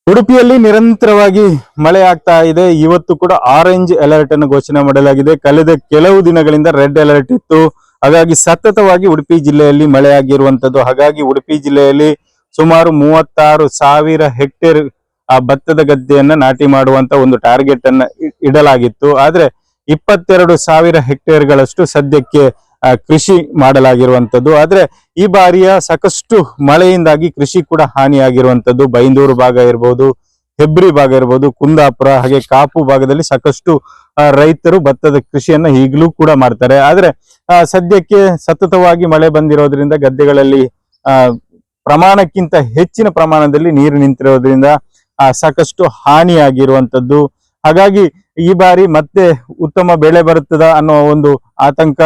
ಉಡುಪಿಯಲ್ಲಿ ನಿರಂತರವಾಗಿ ಮಳೆ ಆಗ್ತಾ ಇದೆ. ಇವತ್ತು ಕೂಡ ಆರೆಂಜ್ ಅಲರ್ಟ್ ಅನ್ನು ಘೋಷಣೆ ಮಾಡಲಾಗಿದೆ. ಕಳೆದ ಕೆಲವು ದಿನಗಳಿಂದ ರೆಡ್ ಅಲರ್ಟ್ ಇತ್ತು. ಹಾಗಾಗಿ ಸತತವಾಗಿ ಉಡುಪಿ ಜಿಲ್ಲೆಯಲ್ಲಿ ಮಳೆ ಆಗಿರುವಂತದ್ದು. ಹಾಗಾಗಿ ಉಡುಪಿ ಜಿಲ್ಲೆಯಲ್ಲಿ ಸುಮಾರು 36,000 ಹೆಕ್ಟೇರ್ ಭತ್ತದ ಗದ್ದೆಯನ್ನ ನಾಟಿ ಮಾಡುವಂತ ಒಂದು ಟಾರ್ಗೆಟ್ ಅನ್ನ ಇಡಲಾಗಿತ್ತು. ಆದ್ರೆ 22,000 ಹೆಕ್ಟೇರ್ಗಳಷ್ಟು ಸದ್ಯಕ್ಕೆ ಕೃಷಿ ಮಾಡಲಾಗಿರುವಂತದ್ದು. ಆದ್ರೆ ಈ ಬಾರಿಯ ಸಾಕಷ್ಟು ಮಳೆಯಿಂದಾಗಿ ಕೃಷಿ ಕೂಡ ಹಾನಿಯಾಗಿರುವಂತದ್ದು. ಬೈಂದೂರು ಭಾಗ ಇರ್ಬೋದು, ಹೆಬ್ರಿ ಭಾಗ ಇರ್ಬೋದು, ಕುಂದಾಪುರ ಹಾಗೆ ಕಾಪು ಭಾಗದಲ್ಲಿ ಸಾಕಷ್ಟು ರೈತರು ಭತ್ತದ ಕೃಷಿಯನ್ನ ಈಗಲೂ ಕೂಡ ಮಾಡ್ತಾರೆ. ಆದ್ರೆ ಸದ್ಯಕ್ಕೆ ಸತತವಾಗಿ ಮಳೆ ಬಂದಿರೋದ್ರಿಂದ ಗದ್ದೆಗಳಲ್ಲಿ ಪ್ರಮಾಣಕ್ಕಿಂತ ಹೆಚ್ಚಿನ ಪ್ರಮಾಣದಲ್ಲಿ ನೀರು ನಿಂತಿರೋದ್ರಿಂದ ಸಾಕಷ್ಟು ಹಾನಿಯಾಗಿರುವಂತದ್ದು. ಹಾಗಾಗಿ ಈ ಬಾರಿ ಮತ್ತೆ ಉತ್ತಮ ಬೆಳೆ ಬರುತ್ತದ ಅನ್ನೋ ಒಂದು ಆತಂಕ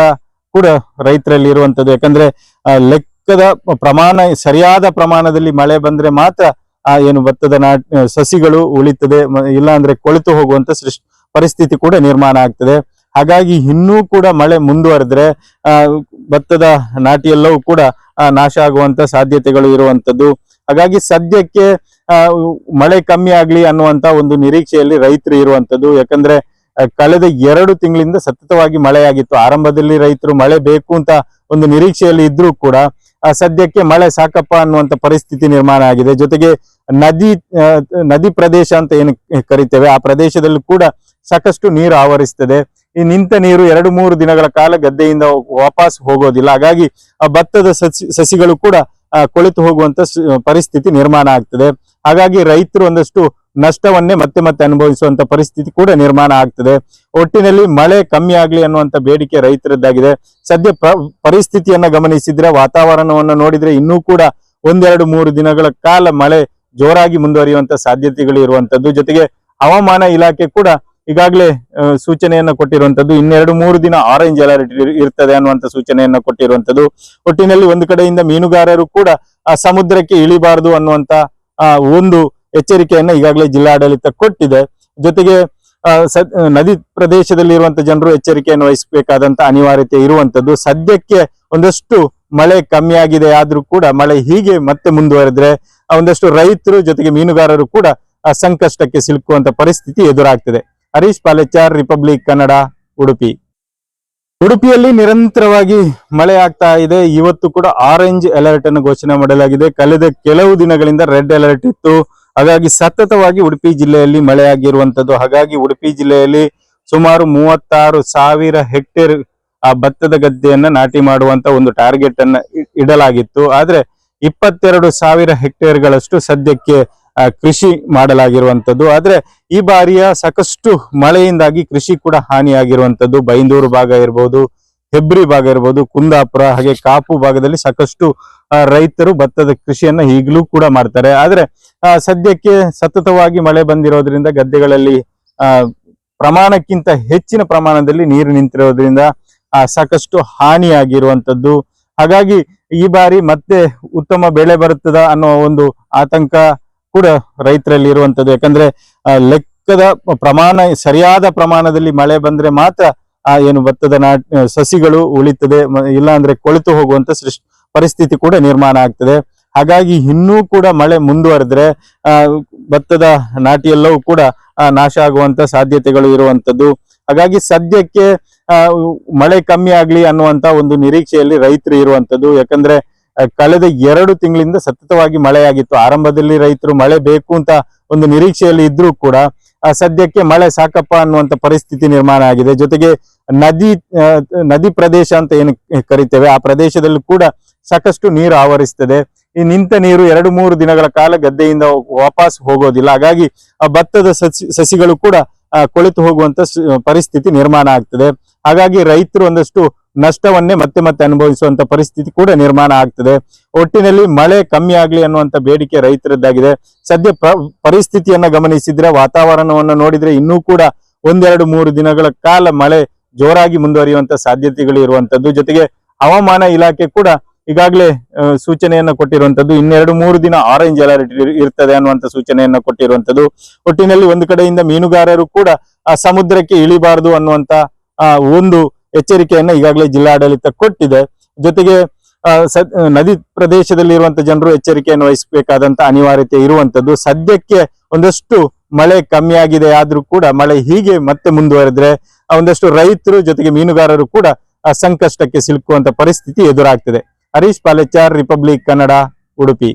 ಕೂಡ ರೈತರಲ್ಲಿ ಇರುವಂತದ್ದು. ಯಾಕಂದ್ರೆ ಲೆಕ್ಕದ ಸರಿಯಾದ ಪ್ರಮಾಣದಲ್ಲಿ ಮಳೆ ಬಂದ್ರೆ ಮಾತ್ರ ಏನು ಭತ್ತದ ಸಸಿಗಳು ಉಳಿತದೆ, ಇಲ್ಲ ಅಂದ್ರೆ ಕೊಳೆತು ಹೋಗುವಂತ ಪರಿಸ್ಥಿತಿ ಕೂಡ ನಿರ್ಮಾಣ ಆಗ್ತದೆ. ಹಾಗಾಗಿ ಇನ್ನೂ ಕೂಡ ಮಳೆ ಮುಂದುವರೆದ್ರೆ ಭತ್ತದ ನಾಟಿಯೆಲ್ಲವೂ ಕೂಡ ನಾಶ ಆಗುವಂತ ಸಾಧ್ಯತೆಗಳು ಇರುವಂತದ್ದು. ಹಾಗಾಗಿ ಸದ್ಯಕ್ಕೆ ಮಳೆ ಕಮ್ಮಿ ಆಗ್ಲಿ ಅನ್ನುವಂತ ಒಂದು ನಿರೀಕ್ಷೆಯಲ್ಲಿ ರೈತರು ಇರುವಂತದ್ದು. ಯಾಕಂದ್ರೆ ಕಳೆದ 2 ತಿಂಗಳಿಂದ ಸತತವಾಗಿ ಮಳೆಯಾಗಿತ್ತು. ಆರಂಭದಲ್ಲಿ ರೈತರು ಮಳೆ ಬೇಕು ಅಂತ ಒಂದು ನಿರೀಕ್ಷೆಯಲ್ಲಿ ಇದ್ರೂ ಕೂಡ ಸದ್ಯಕ್ಕೆ ಮಳೆ ಸಾಕಪ್ಪ ಅನ್ನುವಂತ ಪರಿಸ್ಥಿತಿ ನಿರ್ಮಾಣ ಆಗಿದೆ. ಜೊತೆಗೆ ನದಿ ಪ್ರದೇಶ ಅಂತ ಏನು ಕರಿತೇವೆ, ಆ ಪ್ರದೇಶದಲ್ಲಿ ಕೂಡ ಸಾಕಷ್ಟು ನೀರು ಆವರಿಸ್ತದೆ. ಈ ನಿಂತ ನೀರು 2-3 ದಿನಗಳ ಕಾಲ ಗದ್ದೆಯಿಂದ ವಾಪಸ್ ಹೋಗೋದಿಲ್ಲ. ಹಾಗಾಗಿ ಭತ್ತದ ಸಸಿಗಳು ಕೂಡ ಕೊಳೆತು ಹೋಗುವಂತ ಪರಿಸ್ಥಿತಿ ನಿರ್ಮಾಣ ಆಗ್ತದೆ. ಹಾಗಾಗಿ ರೈತರು ಒಂದಷ್ಟು ನಷ್ಟವನ್ನೇ ಮತ್ತೆ ಮತ್ತೆ ಅನುಭವಿಸುವಂತ ಪರಿಸ್ಥಿತಿ ಕೂಡ ನಿರ್ಮಾಣ ಆಗ್ತದೆ. ಒಟ್ಟಿನಲ್ಲಿ ಮಳೆ ಕಮ್ಮಿ ಆಗ್ಲಿ ಅನ್ನುವಂತ ಬೇಡಿಕೆ ರೈತರದ್ದಾಗಿದೆ. ಸದ್ಯ ಪರಿಸ್ಥಿತಿಯನ್ನ ಗಮನಿಸಿದ್ರೆ, ವಾತಾವರಣವನ್ನು ನೋಡಿದ್ರೆ ಇನ್ನೂ ಕೂಡ 1-2-3 ದಿನಗಳ ಕಾಲ ಮಳೆ ಜೋರಾಗಿ ಮುಂದುವರಿಯುವಂತ ಸಾಧ್ಯತೆಗಳು ಇರುವಂತದ್ದು. ಜೊತೆಗೆ ಹವಾಮಾನ ಇಲಾಖೆ ಕೂಡ ಈಗಾಗಲೇ ಸೂಚನೆಯನ್ನ ಕೊಟ್ಟಿರುವಂತದ್ದು. 2-3 ದಿನ ಆರೆಂಜ್ ಅಲರ್ಟ್ ಇರ್ತದೆ ಅನ್ನುವಂತ ಸೂಚನೆಯನ್ನ ಕೊಟ್ಟಿರುವಂತದ್ದು. ಒಟ್ಟಿನಲ್ಲಿ ಒಂದು ಕಡೆಯಿಂದ ಮೀನುಗಾರರು ಕೂಡ ಸಮುದ್ರಕ್ಕೆ ಇಳಿಬಾರದು ಅನ್ನುವಂತ ಒಂದು ಎಚ್ಚರಿಕೆಯನ್ನ ಈಗಾಗಲೇ ಜಿಲ್ಲಾಡಳಿತ ಕೊಟ್ಟಿದೆ. ಜೊತೆಗೆ ನದಿ ಪ್ರದೇಶದಲ್ಲಿ ಇರುವಂತ ಜನರು ಎಚ್ಚರಿಕೆಯನ್ನು ವಹಿಸಬೇಕಾದಂತ ಅನಿವಾರ್ಯತೆ ಇರುವಂತದ್ದು. ಸದ್ಯಕ್ಕೆ ಒಂದಷ್ಟು ಮಳೆ ಕಮ್ಮಿ ಆಗಿದೆ, ಆದ್ರೂ ಕೂಡ ಮಳೆ ಹೀಗೆ ಮತ್ತೆ ಮುಂದುವರೆದ್ರೆ ಒಂದಷ್ಟು ರೈತರು ಜೊತೆಗೆ ಮೀನುಗಾರರು ಕೂಡ ಸಂಕಷ್ಟಕ್ಕೆ ಸಿಲುಕುವಂತ ಪರಿಸ್ಥಿತಿ ಎದುರಾಗ್ತದೆ. ಹರೀಶ್ ಪಾಲೆಚಾರ್, ರಿಪಬ್ಲಿಕ್ ಕನ್ನಡ, ಉಡುಪಿ. ಉಡುಪಿಯಲ್ಲಿ ನಿರಂತರವಾಗಿ ಮಳೆ ಆಗ್ತಾ ಇದೆ. ಇವತ್ತು ಕೂಡ ಆರೆಂಜ್ ಅಲರ್ಟ್ ಅನ್ನು ಘೋಷಣೆ ಮಾಡಲಾಗಿದೆ. ಕಳೆದ ಕೆಲವು ದಿನಗಳಿಂದ ರೆಡ್ ಅಲರ್ಟ್ ಇತ್ತು. ಹಾಗಾಗಿ ಸತತವಾಗಿ ಉಡುಪಿ ಜಿಲ್ಲೆಯಲ್ಲಿ ಮಳೆ ಆಗಿರುವಂತದ್ದು. ಹಾಗಾಗಿ ಉಡುಪಿ ಜಿಲ್ಲೆಯಲ್ಲಿ ಸುಮಾರು 36,000 ಹೆಕ್ಟೇರ್ ಭತ್ತದ ಗದ್ದೆಯನ್ನ ನಾಟಿ ಮಾಡುವಂತ ಒಂದು ಟಾರ್ಗೆಟ್ ಅನ್ನ ಇಡಲಾಗಿತ್ತು. ಆದ್ರೆ 22,000 ಹೆಕ್ಟೇರ್ಗಳಷ್ಟು ಸದ್ಯಕ್ಕೆ ಕೃಷಿ ಮಾಡಲಾಗಿರುವಂತದ್ದು. ಆದ್ರೆ ಈ ಬಾರಿಯ ಸಾಕಷ್ಟು ಮಳೆಯಿಂದಾಗಿ ಕೃಷಿ ಕೂಡ ಹಾನಿಯಾಗಿರುವಂತದ್ದು. ಬೈಂದೂರು ಭಾಗ ಇರ್ಬೋದು, ಹೆಬ್ರಿ ಭಾಗ ಇರ್ಬೋದು, ಕುಂದಾಪುರ ಹಾಗೆ ಕಾಪು ಭಾಗದಲ್ಲಿ ಸಾಕಷ್ಟು ರೈತರು ಭತ್ತದ ಕೃಷಿಯನ್ನ ಈಗಲೂ ಕೂಡ ಮಾಡ್ತಾರೆ. ಆದ್ರೆ ಸದ್ಯಕ್ಕೆ ಸತತವಾಗಿ ಮಳೆ ಬಂದಿರೋದ್ರಿಂದ ಗದ್ದೆಗಳಲ್ಲಿ ಪ್ರಮಾಣಕ್ಕಿಂತ ಹೆಚ್ಚಿನ ಪ್ರಮಾಣದಲ್ಲಿ ನೀರು ನಿಂತಿರೋದ್ರಿಂದ ಸಾಕಷ್ಟು ಹಾನಿಯಾಗಿರುವಂತದ್ದು. ಹಾಗಾಗಿ ಈ ಬಾರಿ ಮತ್ತೆ ಉತ್ತಮ ಬೆಳೆ ಬರುತ್ತದ ಅನ್ನೋ ಒಂದು ಆತಂಕ ಕೂಡ ರೈತರಲ್ಲಿ ಇರುವಂತದ್ದು. ಯಾಕಂದ್ರೆ ಲೆಕ್ಕದ ಸರಿಯಾದ ಪ್ರಮಾಣದಲ್ಲಿ ಮಳೆ ಬಂದ್ರೆ ಮಾತ್ರ ಏನು ಭತ್ತದ ಸಸಿಗಳು ಉಳಿತದೆ, ಇಲ್ಲ ಅಂದ್ರೆ ಕೊಳೆತು ಹೋಗುವಂತ ಪರಿಸ್ಥಿತಿ ಕೂಡ ನಿರ್ಮಾಣ ಆಗ್ತದೆ. ಹಾಗಾಗಿ ಇನ್ನೂ ಕೂಡ ಮಳೆ ಮುಂದುವರೆದ್ರೆ ಭತ್ತದ ನಾಟಿಯೆಲ್ಲವೂ ಕೂಡ ನಾಶ ಆಗುವಂತ ಸಾಧ್ಯತೆಗಳು ಇರುವಂತದ್ದು. ಹಾಗಾಗಿ ಸದ್ಯಕ್ಕೆ ಮಳೆ ಕಮ್ಮಿ ಆಗ್ಲಿ ಅನ್ನುವಂತ ಒಂದು ನಿರೀಕ್ಷೆಯಲ್ಲಿ ರೈತರು ಇರುವಂತದ್ದು. ಯಾಕಂದ್ರೆ ಕಳೆದ 2 ತಿಂಗಳಿಂದ ಸತತವಾಗಿ ಮಳೆಯಾಗಿತ್ತು. ಆರಂಭದಲ್ಲಿ ರೈತರು ಮಳೆ ಬೇಕು ಅಂತ ಒಂದು ನಿರೀಕ್ಷೆಯಲ್ಲಿ ಇದ್ರೂ ಕೂಡ ಸದ್ಯಕ್ಕೆ ಮಳೆ ಸಾಕಪ್ಪ ಅನ್ನುವಂತ ಪರಿಸ್ಥಿತಿ ನಿರ್ಮಾಣ ಆಗಿದೆ. ಜೊತೆಗೆ ನದಿ ಪ್ರದೇಶ ಅಂತ ಏನು ಕರಿತೇವೆ, ಆ ಪ್ರದೇಶದಲ್ಲಿ ಕೂಡ ಸಾಕಷ್ಟು ನೀರು ಆವರಿಸ್ತದೆ. ಈ ನಿಂತ ನೀರು 2-3 ದಿನಗಳ ಕಾಲ ಗದ್ದೆಯಿಂದ ವಾಪಸ್ ಹೋಗೋದಿಲ್ಲ. ಹಾಗಾಗಿ ಭತ್ತದ ಸಸಿಗಳು ಕೂಡ ಕೊಳೆತು ಹೋಗುವಂತ ಪರಿಸ್ಥಿತಿ ನಿರ್ಮಾಣ ಆಗ್ತದೆ. ಹಾಗಾಗಿ ರೈತರು ಒಂದಷ್ಟು ನಷ್ಟವನ್ನೇ ಮತ್ತೆ ಮತ್ತೆ ಅನುಭವಿಸುವಂತ ಪರಿಸ್ಥಿತಿ ಕೂಡ ನಿರ್ಮಾಣ ಆಗ್ತದೆ. ಒಟ್ಟಿನಲ್ಲಿ ಮಳೆ ಕಮ್ಮಿ ಆಗ್ಲಿ ಅನ್ನುವಂತ ಬೇಡಿಕೆ ರೈತರದ್ದಾಗಿದೆ. ಸದ್ಯ ಪರಿಸ್ಥಿತಿಯನ್ನ ಗಮನಿಸಿದ್ರೆ, ವಾತಾವರಣವನ್ನು ನೋಡಿದ್ರೆ ಇನ್ನೂ ಕೂಡ 1-2-3 ದಿನಗಳ ಕಾಲ ಮಳೆ ಜೋರಾಗಿ ಮುಂದುವರಿಯುವಂತ ಸಾಧ್ಯತೆಗಳು ಇರುವಂತದ್ದು. ಜೊತೆಗೆ ಹವಾಮಾನ ಇಲಾಖೆ ಕೂಡ ಈಗಾಗಲೇ ಸೂಚನೆಯನ್ನ ಕೊಟ್ಟಿರುವಂತದ್ದು. 2-3 ದಿನ ಆರೆಂಜ್ ಅಲರ್ಟ್ ಇರ್ತದೆ ಅನ್ನುವಂತ ಸೂಚನೆಯನ್ನ ಕೊಟ್ಟಿರುವಂತದ್ದು. ಒಟ್ಟಿನಲ್ಲಿ ಒಂದು ಕಡೆಯಿಂದ ಮೀನುಗಾರರು ಕೂಡ ಸಮುದ್ರಕ್ಕೆ ಇಳಿಬಾರದು ಅನ್ನುವಂತ ಒಂದು ಎಚ್ಚರಿಕೆಯನ್ನ ಈಗಾಗಲೇ ಜಿಲ್ಲಾಡಳಿತ ಕೊಟ್ಟಿದೆ. ಜೊತೆಗೆ ನದಿ ಪ್ರದೇಶದಲ್ಲಿ ಇರುವಂತ ಜನರು ಎಚ್ಚರಿಕೆಯನ್ನು ವಹಿಸಬೇಕಾದಂತ ಅನಿವಾರ್ಯತೆ ಇರುವಂತದ್ದು. ಸದ್ಯಕ್ಕೆ ಒಂದಷ್ಟು ಮಳೆ ಕಮ್ಮಿ ಆಗಿದೆ ಆದ್ರೂ ಕೂಡ ಮಳೆ ಹೀಗೆ ಮತ್ತೆ ಮುಂದುವರೆದ್ರೆ ಒಂದಷ್ಟು ರೈತರು ಜೊತೆಗೆ ಮೀನುಗಾರರು ಕೂಡ ಸಂಕಷ್ಟಕ್ಕೆ ಸಿಲುಕುವಂತ ಪರಿಸ್ಥಿತಿ ಎದುರಾಗ್ತಿದೆ. ಹರೀಶ್ ಪಾಲೆಚಾರ್, ರಿಪಬ್ಲಿಕ್ ಕನ್ನಡ, ಉಡುಪಿ.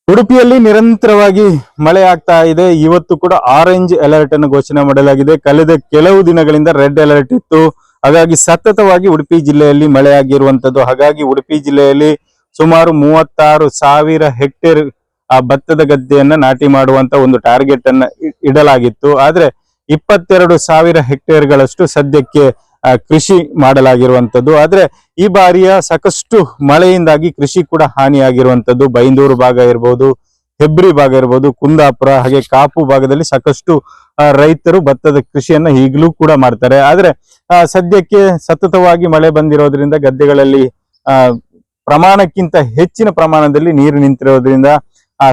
ಉಡುಪಿಯಲ್ಲಿ ನಿರಂತರವಾಗಿ ಮಳೆ ಆಗ್ತಾ ಇದೆ. ಇವತ್ತು ಕೂಡ ಆರೆಂಜ್ ಅಲರ್ಟ್ ಅನ್ನು ಘೋಷಣೆ ಮಾಡಲಾಗಿದೆ. ಕಳೆದ ಕೆಲವು ದಿನಗಳಿಂದ ರೆಡ್ ಅಲರ್ಟ್ ಇತ್ತು. ಹಾಗಾಗಿ ಸತತವಾಗಿ ಉಡುಪಿ ಜಿಲ್ಲೆಯಲ್ಲಿ ಮಳೆಯಾಗಿರುವಂತದ್ದು. ಹಾಗಾಗಿ ಉಡುಪಿ ಜಿಲ್ಲೆಯಲ್ಲಿ ಸುಮಾರು 36,000 ಹೆಕ್ಟೇರ್ ಭತ್ತದ ಗದ್ದೆಯನ್ನ ನಾಟಿ ಮಾಡುವಂತ ಒಂದು ಟಾರ್ಗೆಟ್ ಅನ್ನ ಇಡಲಾಗಿತ್ತು. ಆದ್ರೆ 22,000 ಹೆಕ್ಟೇರ್ಗಳಷ್ಟು ಸದ್ಯಕ್ಕೆ ಕೃಷಿ ಮಾಡಲಾಗಿರುವಂತದ್ದು. ಆದ್ರೆ ಈ ಬಾರಿಯ ಸಾಕಷ್ಟು ಮಳೆಯಿಂದಾಗಿ ಕೃಷಿ ಕೂಡ ಹಾನಿಯಾಗಿರುವಂತದ್ದು. ಬೈಂದೂರು ಭಾಗ ಇರ್ಬೋದು, ಹೆಬ್ರಿ ಭಾಗ ಇರ್ಬೋದು, ಕುಂದಾಪುರ ಹಾಗೆ ಕಾಪು ಭಾಗದಲ್ಲಿ ಸಾಕಷ್ಟು ರೈತರು ಭತ್ತದ ಕೃಷಿಯನ್ನ ಈಗಲೂ ಕೂಡ ಮಾಡ್ತಾರೆ. ಆದ್ರೆ ಸದ್ಯಕ್ಕೆ ಸತತವಾಗಿ ಮಳೆ ಬಂದಿರೋದ್ರಿಂದ ಗದ್ದೆಗಳಲ್ಲಿ ಪ್ರಮಾಣಕ್ಕಿಂತ ಹೆಚ್ಚಿನ ಪ್ರಮಾಣದಲ್ಲಿ ನೀರು ನಿಂತಿರೋದ್ರಿಂದ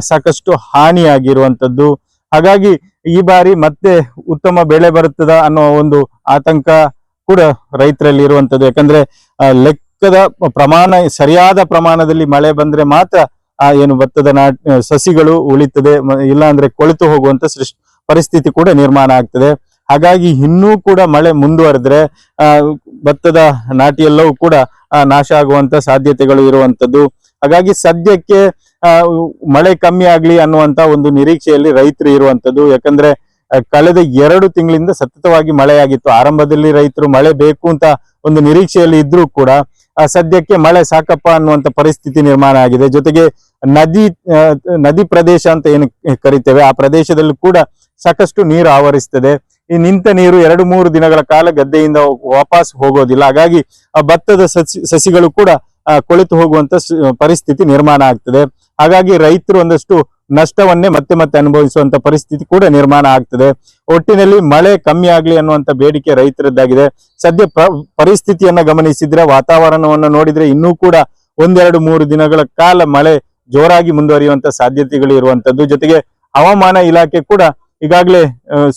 ಸಾಕಷ್ಟು ಹಾನಿಯಾಗಿರುವಂತದ್ದು. ಹಾಗಾಗಿ ಈ ಬಾರಿ ಮತ್ತೆ ಉತ್ತಮ ಬೆಳೆ ಬರುತ್ತದ ಅನ್ನೋ ಒಂದು ಆತಂಕ ಕೂಡ ರೈತರಲ್ಲಿ ಇರುವಂತದ್ದು. ಯಾಕಂದ್ರೆ ಲೆಕ್ಕದ ಸರಿಯಾದ ಪ್ರಮಾಣದಲ್ಲಿ ಮಳೆ ಬಂದ್ರೆ ಮಾತ್ರ ಏನು ಭತ್ತದ ಸಸಿಗಳು ಉಳಿತದೆ, ಇಲ್ಲ ಅಂದ್ರೆ ಕೊಳೆತು ಹೋಗುವಂತ ಪರಿಸ್ಥಿತಿ ಕೂಡ ನಿರ್ಮಾಣ ಆಗ್ತದೆ. ಹಾಗಾಗಿ ಇನ್ನೂ ಕೂಡ ಮಳೆ ಮುಂದುವರೆದ್ರೆ ಭತ್ತದ ನಾಟಿಯೆಲ್ಲವೂ ಕೂಡ ನಾಶ ಆಗುವಂತ ಸಾಧ್ಯತೆಗಳು ಇರುವಂತದ್ದು. ಹಾಗಾಗಿ ಸದ್ಯಕ್ಕೆ ಮಳೆ ಕಮ್ಮಿ ಆಗ್ಲಿ ಅನ್ನುವಂತ ಒಂದು ನಿರೀಕ್ಷೆಯಲ್ಲಿ ರೈತರು ಇರುವಂತದ್ದು. ಯಾಕಂದ್ರೆ ಕಳೆದ 2 ತಿಂಗಳಿಂದ ಸತತವಾಗಿ ಮಳೆಯಾಗಿತ್ತು. ಆರಂಭದಲ್ಲಿ ರೈತರು ಮಳೆ ಬೇಕು ಅಂತ ಒಂದು ನಿರೀಕ್ಷೆಯಲ್ಲಿ ಇದ್ರೂ ಕೂಡ ಸದ್ಯಕ್ಕೆ ಮಳೆ ಸಾಕಪ್ಪ ಅನ್ನುವಂತ ಪರಿಸ್ಥಿತಿ ನಿರ್ಮಾಣ ಆಗಿದೆ. ಜೊತೆಗೆ ನದಿ ಪ್ರದೇಶ ಅಂತ ಏನು ಕರಿತೇವೆ, ಆ ಪ್ರದೇಶದಲ್ಲೂ ಕೂಡ ಸಾಕಷ್ಟು ನೀರು ಆವರಿಸ್ತದೆ. ಈ ನಿಂತ ನೀರು 2-3 ದಿನಗಳ ಕಾಲ ಗದ್ದೆಯಿಂದ ವಾಪಸ್ ಹೋಗೋದಿಲ್ಲ. ಹಾಗಾಗಿ ಭತ್ತದ ಸಸಿಗಳು ಕೂಡ ಕೊಳೆತು ಹೋಗುವಂತ ಪರಿಸ್ಥಿತಿ ನಿರ್ಮಾಣ ಆಗ್ತದೆ. ಹಾಗಾಗಿ ರೈತರು ಒಂದಷ್ಟು ನಷ್ಟವನ್ನೇ ಮತ್ತೆ ಮತ್ತೆ ಅನುಭವಿಸುವಂತ ಪರಿಸ್ಥಿತಿ ಕೂಡ ನಿರ್ಮಾಣ ಆಗ್ತದೆ. ಒಟ್ಟಿನಲ್ಲಿ ಮಳೆ ಕಮ್ಮಿ ಆಗ್ಲಿ ಅನ್ನುವಂತ ಬೇಡಿಕೆ ರೈತರದ್ದಾಗಿದೆ. ಸದ್ಯ ಪರಿಸ್ಥಿತಿಯನ್ನ ಗಮನಿಸಿದ್ರೆ, ವಾತಾವರಣವನ್ನು ನೋಡಿದ್ರೆ ಇನ್ನೂ ಕೂಡ 1-2-3 ದಿನಗಳ ಕಾಲ ಮಳೆ ಜೋರಾಗಿ ಮುಂದುವರಿಯುವಂತ ಸಾಧ್ಯತೆಗಳು ಇರುವಂತದ್ದು. ಜೊತೆಗೆ ಹವಾಮಾನ ಇಲಾಖೆ ಕೂಡ ಈಗಾಗಲೇ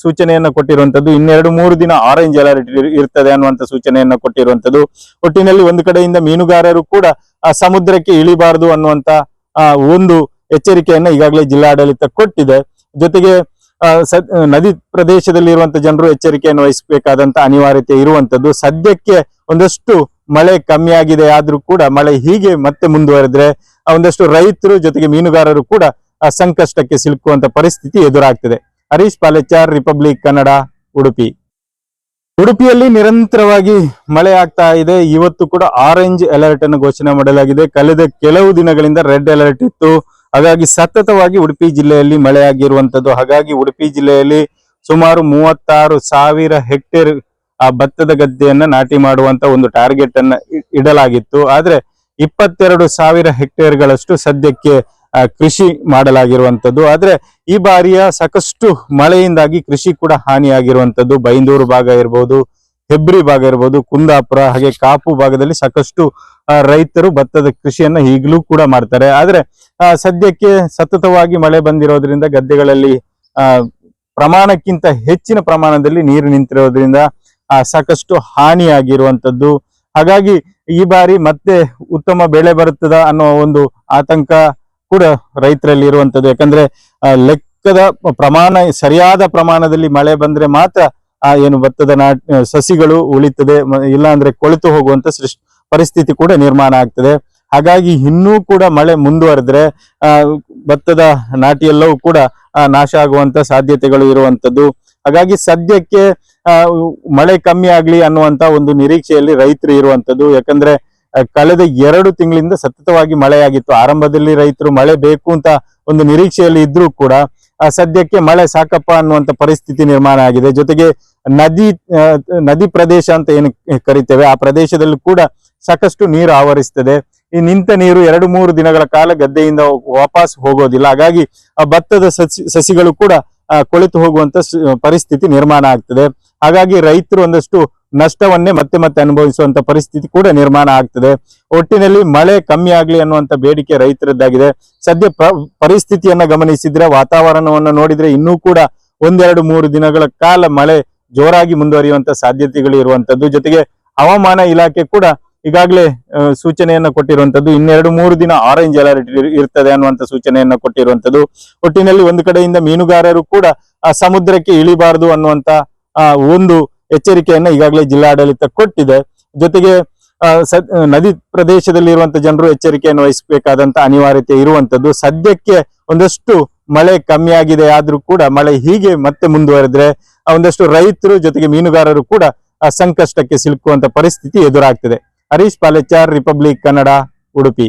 ಸೂಚನೆಯನ್ನ ಕೊಟ್ಟಿರುವಂತದ್ದು. 2-3 ದಿನ ಆರೆಂಜ್ ಅಲರ್ಟ್ ಇರ್ತದೆ ಅನ್ನುವಂತ ಸೂಚನೆಯನ್ನ ಕೊಟ್ಟಿರುವಂತದ್ದು. ಒಟ್ಟಿನಲ್ಲಿ ಒಂದು ಕಡೆಯಿಂದ ಮೀನುಗಾರರು ಕೂಡ ಸಮುದ್ರಕ್ಕೆ ಇಳಿಬಾರದು ಅನ್ನುವಂತ ಒಂದು ಎಚ್ಚರಿಕೆಯನ್ನ ಈಗಾಗಲೇ ಜಿಲ್ಲಾಡಳಿತ ಕೊಟ್ಟಿದೆ. ಜೊತೆಗೆ ನದಿ ಪ್ರದೇಶದಲ್ಲಿ ಇರುವಂತ ಜನರು ಎಚ್ಚರಿಕೆಯನ್ನು ವಹಿಸಬೇಕಾದಂತ ಅನಿವಾರ್ಯತೆ ಇರುವಂತದ್ದು. ಸದ್ಯಕ್ಕೆ ಒಂದಷ್ಟು ಮಳೆ ಕಮ್ಮಿ ಆಗಿದೆ ಆದ್ರೂ ಕೂಡ ಮಳೆ ಹೀಗೆ ಮತ್ತೆ ಮುಂದುವರೆದ್ರೆ ಒಂದಷ್ಟು ರೈತರು ಜೊತೆಗೆ ಮೀನುಗಾರರು ಕೂಡ ಸಂಕಷ್ಟಕ್ಕೆ ಸಿಲುಕುವಂತ ಪರಿಸ್ಥಿತಿ ಎದುರಾಗ್ತಿದೆ. ಹರೀಶ್ ಪಾಲೆಚಾರ್, ರಿಪಬ್ಲಿಕ್ ಕನ್ನಡ, ಉಡುಪಿ. ಉಡುಪಿಯಲ್ಲಿ ನಿರಂತರವಾಗಿ ಮಳೆ ಆಗ್ತಾ ಇದೆ. ಇವತ್ತು ಕೂಡ ಆರೆಂಜ್ ಅಲರ್ಟ್ ಅನ್ನು ಘೋಷಣೆ ಮಾಡಲಾಗಿದೆ. ಕಳೆದ ಕೆಲವು ದಿನಗಳಿಂದ ರೆಡ್ ಅಲರ್ಟ್ ಇತ್ತು. ಹಾಗಾಗಿ ಸತತವಾಗಿ ಉಡುಪಿ ಜಿಲ್ಲೆಯಲ್ಲಿ ಮಳೆಯಾಗಿರುವಂತದ್ದು. ಹಾಗಾಗಿ ಉಡುಪಿ ಜಿಲ್ಲೆಯಲ್ಲಿ ಸುಮಾರು 36,000 ಹೆಕ್ಟೇರ್ ಭತ್ತದ ಗದ್ದೆಯನ್ನ ನಾಟಿ ಮಾಡುವಂತ ಒಂದು ಟಾರ್ಗೆಟ್ ಅನ್ನ ಇಡಲಾಗಿತ್ತು. ಆದ್ರೆ 22,000 ಹೆಕ್ಟೇರ್ಗಳಷ್ಟು ಸದ್ಯಕ್ಕೆ ಕೃಷಿ ಮಾಡಲಾಗಿರುವಂತದ್ದು. ಆದ್ರೆ ಈ ಬಾರಿಯ ಸಾಕಷ್ಟು ಮಳೆಯಿಂದಾಗಿ ಕೃಷಿ ಕೂಡ ಹಾನಿಯಾಗಿರುವಂತದ್ದು. ಬೈಂದೂರು ಭಾಗ ಇರ್ಬೋದು, ಹೆಬ್ರಿ ಭಾಗ ಇರ್ಬೋದು, ಕುಂದಾಪುರ ಹಾಗೆ ಕಾಪು ಭಾಗದಲ್ಲಿ ಸಾಕಷ್ಟು ರೈತರು ಭತ್ತದ ಕೃಷಿಯನ್ನ ಈಗಲೂ ಕೂಡ ಮಾಡ್ತಾರೆ. ಆದ್ರೆ ಸದ್ಯಕ್ಕೆ ಸತತವಾಗಿ ಮಳೆ ಬಂದಿರೋದ್ರಿಂದ ಗದ್ದೆಗಳಲ್ಲಿ ಪ್ರಮಾಣಕ್ಕಿಂತ ಹೆಚ್ಚಿನ ಪ್ರಮಾಣದಲ್ಲಿ ನೀರು ನಿಂತಿರೋದ್ರಿಂದ ಸಾಕಷ್ಟು ಹಾನಿಯಾಗಿರುವಂತದ್ದು. ಹಾಗಾಗಿ ಈ ಬಾರಿ ಮತ್ತೆ ಉತ್ತಮ ಬೆಳೆ ಬರುತ್ತದ ಅನ್ನೋ ಒಂದು ಆತಂಕ ಕೂಡ ರೈತರಲ್ಲಿ ಇರುವಂತದ್ದು. ಯಾಕಂದ್ರೆ ಲೆಕ್ಕದ ಸರಿಯಾದ ಪ್ರಮಾಣದಲ್ಲಿ ಮಳೆ ಬಂದ್ರೆ ಮಾತ್ರ ಏನು ಭತ್ತದ ಸಸಿಗಳು ಉಳಿತದೆ, ಇಲ್ಲ ಅಂದ್ರೆ ಕೊಳೆತು ಹೋಗುವಂತ ಪರಿಸ್ಥಿತಿ ಕೂಡ ನಿರ್ಮಾಣ ಆಗ್ತದೆ. ಹಾಗಾಗಿ ಇನ್ನೂ ಕೂಡ ಮಳೆ ಮುಂದುವರೆದ್ರೆ ಭತ್ತದ ನಾಟಿಯೆಲ್ಲವೂ ಕೂಡ ನಾಶ ಆಗುವಂತ ಸಾಧ್ಯತೆಗಳು ಇರುವಂತದ್ದು. ಹಾಗಾಗಿ ಸದ್ಯಕ್ಕೆ ಮಳೆ ಕಮ್ಮಿ ಆಗ್ಲಿ ಅನ್ನುವಂತ ಒಂದು ನಿರೀಕ್ಷೆಯಲ್ಲಿ ರೈತರು ಇರುವಂತದ್ದು. ಯಾಕಂದ್ರೆ ಕಳೆದ 2 ತಿಂಗಳಿಂದ ಸತತವಾಗಿ ಮಳೆಯಾಗಿತ್ತು. ಆರಂಭದಲ್ಲಿ ರೈತರು ಮಳೆ ಬೇಕು ಅಂತ ಒಂದು ನಿರೀಕ್ಷೆಯಲ್ಲಿ ಇದ್ರೂ ಕೂಡ ಸದ್ಯಕ್ಕೆ ಮಳೆ ಸಾಕಪ್ಪ ಅನ್ನುವಂತ ಪರಿಸ್ಥಿತಿ ನಿರ್ಮಾಣ ಆಗಿದೆ. ಜೊತೆಗೆ ನದಿ ಪ್ರದೇಶ ಅಂತ ಏನು ಕರಿತೇವೆ, ಆ ಪ್ರದೇಶದಲ್ಲೂ ಕೂಡ ಸಾಕಷ್ಟು ನೀರು ಆವರಿಸ್ತದೆ. ಈ ನಿಂತ ನೀರು 2-3 ದಿನಗಳ ಕಾಲ ಗದ್ದೆಯಿಂದ ವಾಪಸ್ ಹೋಗೋದಿಲ್ಲ. ಹಾಗಾಗಿ ಭತ್ತದ ಸಸಿಗಳು ಕೂಡ ಕೊಳೆತು ಹೋಗುವಂತ ಪರಿಸ್ಥಿತಿ ನಿರ್ಮಾಣ ಆಗ್ತದೆ. ಹಾಗಾಗಿ ರೈತರು ಒಂದಷ್ಟು ನಷ್ಟವನ್ನೇ ಮತ್ತೆ ಮತ್ತೆ ಅನುಭವಿಸುವಂತ ಪರಿಸ್ಥಿತಿ ಕೂಡ ನಿರ್ಮಾಣ ಆಗ್ತದೆ. ಒಟ್ಟಿನಲ್ಲಿ ಮಳೆ ಕಮ್ಮಿ ಆಗ್ಲಿ ಅನ್ನುವಂತ ಬೇಡಿಕೆ ರೈತರದ್ದಾಗಿದೆ. ಸದ್ಯ ಪರಿಸ್ಥಿತಿಯನ್ನ ಗಮನಿಸಿದ್ರೆ, ವಾತಾವರಣವನ್ನು ನೋಡಿದ್ರೆ ಇನ್ನೂ ಕೂಡ 1-2-3 ದಿನಗಳ ಕಾಲ ಮಳೆ ಜೋರಾಗಿ ಮುಂದುವರಿಯುವಂತ ಸಾಧ್ಯತೆಗಳು ಇರುವಂತದ್ದು. ಜೊತೆಗೆ ಹವಾಮಾನ ಇಲಾಖೆ ಕೂಡ ಈಗಾಗಲೇ ಸೂಚನೆಯನ್ನ ಕೊಟ್ಟಿರುವಂತದ್ದು. 2-3 ದಿನ ಆರೆಂಜ್ ಅಲರ್ಟ್ ಇರ್ತದೆ ಅನ್ನುವಂತ ಸೂಚನೆಯನ್ನ ಕೊಟ್ಟಿರುವಂತದ್ದು. ಒಟ್ಟಿನಲ್ಲಿ ಒಂದು ಕಡೆಯಿಂದ ಮೀನುಗಾರರು ಕೂಡ ಸಮುದ್ರಕ್ಕೆ ಇಳಿಬಾರದು ಅನ್ನುವಂತ ಒಂದು ಎಚ್ಚರಿಕೆಯನ್ನ ಈಗಾಗಲೇ ಜಿಲ್ಲಾಡಳಿತ ಕೊಟ್ಟಿದೆ. ಜೊತೆಗೆ ನದಿ ಪ್ರದೇಶದಲ್ಲಿ ಇರುವಂತ ಜನರು ಎಚ್ಚರಿಕೆಯನ್ನು ವಹಿಸಬೇಕಾದಂತ ಅನಿವಾರ್ಯತೆ ಇರುವಂತದ್ದು. ಸದ್ಯಕ್ಕೆ ಒಂದಷ್ಟು ಮಳೆ ಕಮ್ಮಿ ಆಗಿದೆ, ಆದ್ರೂ ಕೂಡ ಮಳೆ ಹೀಗೆ ಮತ್ತೆ ಮುಂದುವರೆದ್ರೆ ಒಂದಷ್ಟು ರೈತರು ಜೊತೆಗೆ ಮೀನುಗಾರರು ಕೂಡ ಸಂಕಷ್ಟಕ್ಕೆ ಸಿಲುಕುವಂತ ಪರಿಸ್ಥಿತಿ ಎದುರಾಗ್ತದೆ. ಹರೀಶ್ ಪಾಲೆಚಾರ್, ರಿಪಬ್ಲಿಕ್ ಕನ್ನಡ, ಉಡುಪಿ.